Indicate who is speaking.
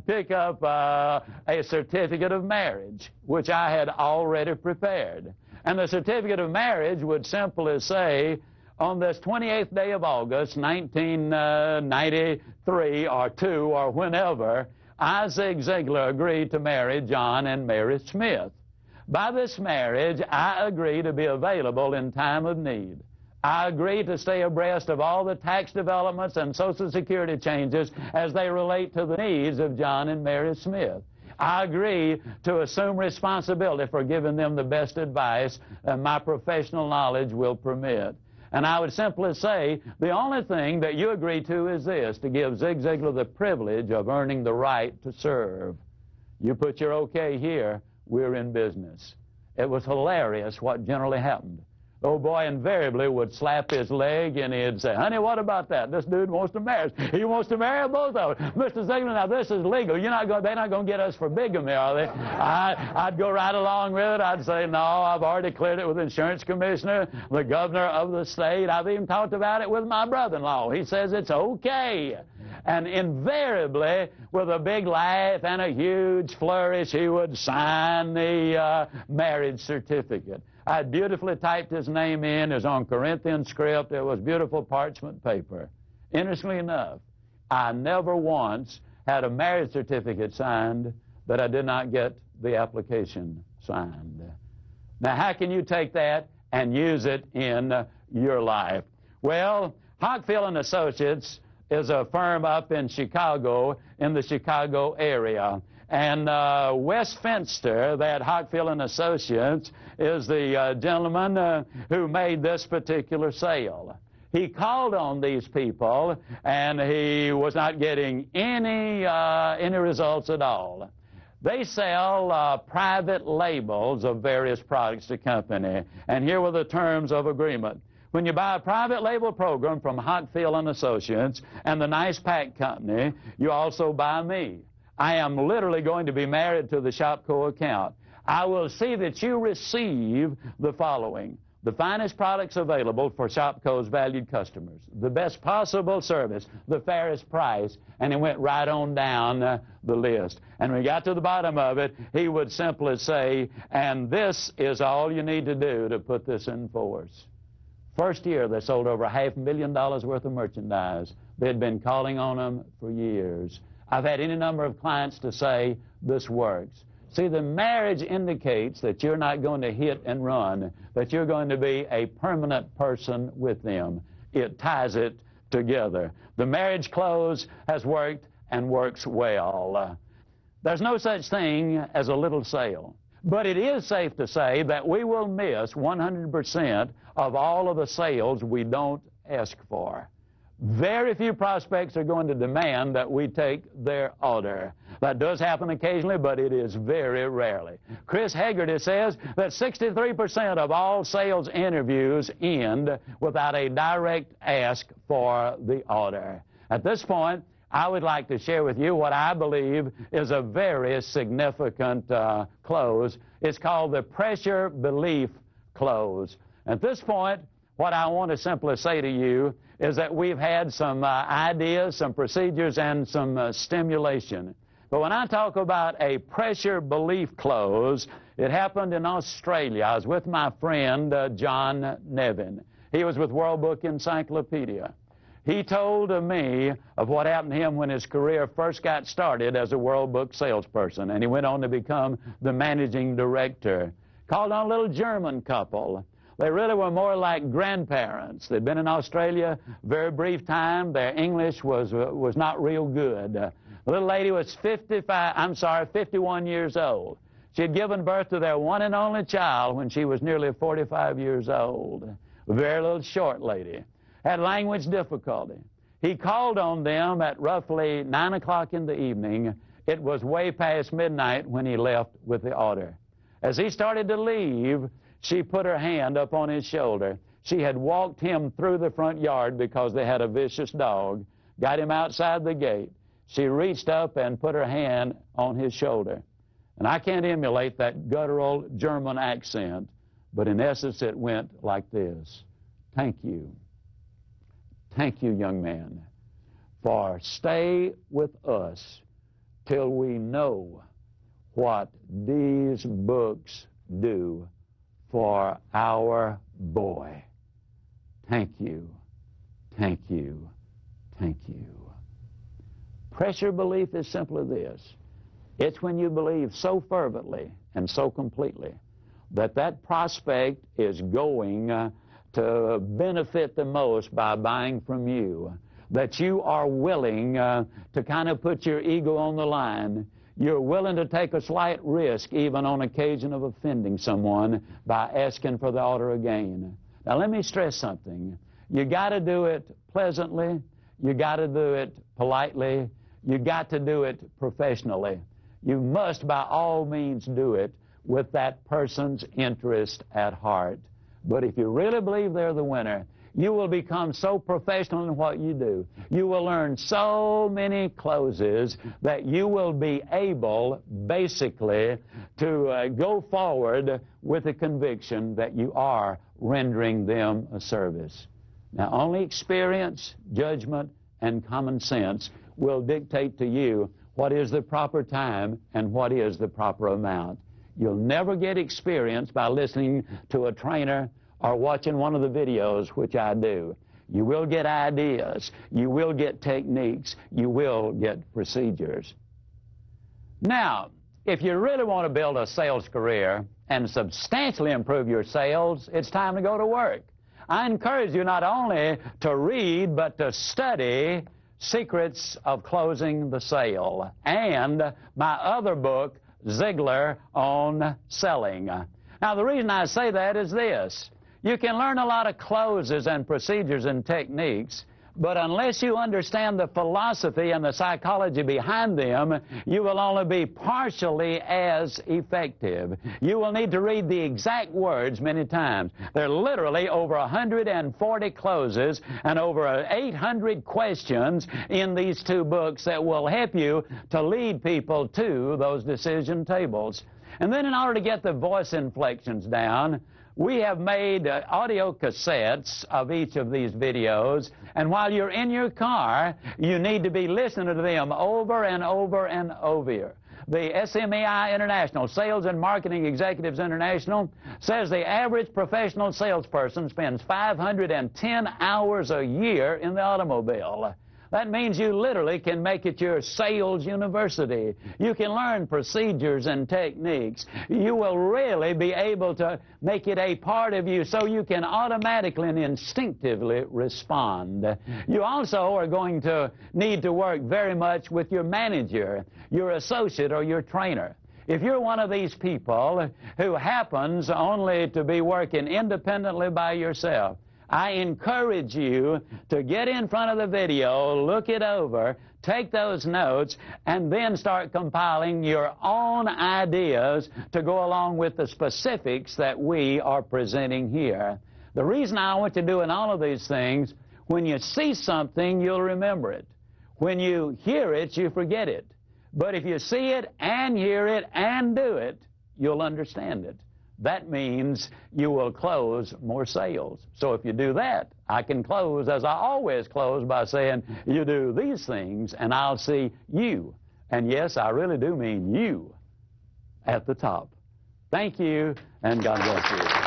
Speaker 1: pick up a certificate of marriage, which I had already prepared. And the certificate of marriage would simply say, on this 28th day of August, 1993 or 2 or whenever, I, Zig Ziglar, agreed to marry John and Mary Smith. By this marriage, I agree to be available in time of need. I agree to stay abreast of all the tax developments and Social Security changes as they relate to the needs of John and Mary Smith. I agree to assume responsibility for giving them the best advice that my professional knowledge will permit. And I would simply say, the only thing that you agree to is this, to give Zig Ziglar the privilege of earning the right to serve. You put your okay here, we're in business. It was hilarious what generally happened. The old boy invariably would slap his leg and he'd say, honey, what about that? This dude wants to marry us. He wants to marry both of us. Mr. Ziglar, now this is legal. They're not going to get us for bigamy, are they? I'd go right along with it. I'd say, no, I've already cleared it with the insurance commissioner, the governor of the state. I've even talked about it with my brother-in-law. He says it's okay. And invariably, with a big laugh and a huge flourish, he would sign the marriage certificate. I had beautifully typed his name in. It was on Corinthian script. It was beautiful parchment paper. Interestingly enough, I never once had a marriage certificate signed that I did not get the application signed. Now, how can you take that and use it in your life? Well, Hockfield and Associates is a firm up in Chicago, in the Chicago area. And Westminster, that Hockfield and Associates, is the gentleman who made this particular sale. He called on these people, and he was not getting any results at all. They sell private labels of various products to company, and here were the terms of agreement. When you buy a private label program from Hockfield and Associates and the Nice Pack Company, you also buy me. I am literally going to be married to the Shopco account. I will see that you receive the following: the finest products available for Shopco's valued customers, the best possible service, the fairest price, and he went right on down the list. And when we got to the bottom of it, he would simply say, and this is all you need to do to put this in force. First year, they sold over $500,000 worth of merchandise. They'd been calling on them for years. I've had any number of clients to say, this works. See, the marriage indicates that you're not going to hit and run, that you're going to be a permanent person with them. It ties it together. The marriage close has worked and works well. There's no such thing as a little sale. But it is safe to say that we will miss 100% of all of the sales we don't ask for. Very few prospects are going to demand that we take their order. That does happen occasionally, but it is very rarely. Chris Hegarty says that 63% of all sales interviews end without a direct ask for the order. At this point, I would like to share with you what I believe is a very significant close. It's called the pressure belief close. At this point, what I want to simply say to you is that we've had some ideas, some procedures, and some stimulation. But when I talk about a pressure belief close, it happened in Australia. I was with my friend John Nevin. He was with World Book Encyclopedia. He told me of what happened to him when his career first got started as a World Book salesperson, and he went on to become the managing director. Called on a little German couple. They really were more like grandparents. They'd been in Australia a very brief time. Their English was not real good. The little lady was 51 years old. She had given birth to their one and only child when she was nearly 45 years old. A very little short lady. Had language difficulty. He called on them at roughly 9 o'clock in the evening. It was way past midnight when he left with the order. As he started to leave, she put her hand up on his shoulder. She had walked him through the front yard because they had a vicious dog, got him outside the gate. She reached up and put her hand on his shoulder. And I can't emulate that guttural German accent, but in essence it went like this: thank you. Thank you, young man, for stay with us till we know what these books do for our boy. Thank you, thank you, thank you. Pressure belief is simply this. It's when you believe so fervently and so completely that that prospect is going to benefit the most by buying from you, that you are willing to kind of put your ego on the line. You're willing to take a slight risk, even on occasion of offending someone, by asking for the order of gain. Now, let me stress something. You got to do it pleasantly. You got to do it politely. You got to do it professionally. You must, by all means, do it with that person's interest at heart. But if you really believe they're the winner, you will become so professional in what you do. You will learn so many closes that you will be able, basically, to go forward with the conviction that you are rendering them a service. Now, only experience, judgment, and common sense will dictate to you what is the proper time and what is the proper amount. You'll never get experience by listening to a trainer or watching one of the videos, which I do. You will get ideas. You will get techniques. You will get procedures. Now, if you really want to build a sales career and substantially improve your sales, it's time to go to work. I encourage you not only to read, but to study Secrets of Closing the Sale and my other book, Ziglar on Selling. Now, the reason I say that is this. You can learn a lot of closes and procedures and techniques, but unless you understand the philosophy and the psychology behind them, you will only be partially as effective. You will need to read the exact words many times. There are literally over 140 closes and over 800 questions in these two books that will help you to lead people to those decision tables. And then in order to get the voice inflections down, we have made audio cassettes of each of these videos, and while you're in your car, you need to be listening to them over and over and over. The SMEI International, Sales and Marketing Executives International, says the average professional salesperson spends 510 hours a year in the automobile. That means you literally can make it your sales university. You can learn procedures and techniques. You will really be able to make it a part of you so you can automatically and instinctively respond. You also are going to need to work very much with your manager, your associate, or your trainer. If you're one of these people who happens only to be working independently by yourself, I encourage you to get in front of the video, look it over, take those notes, and then start compiling your own ideas to go along with the specifics that we are presenting here. The reason I want you doing all of these things, when you see something, you'll remember it. When you hear it, you forget it. But if you see it and hear it and do it, you'll understand it. That means you will close more sales. So if you do that, I can close as I always close by saying, you do these things and I'll see you. And yes, I really do mean you at the top. Thank you, and God bless you.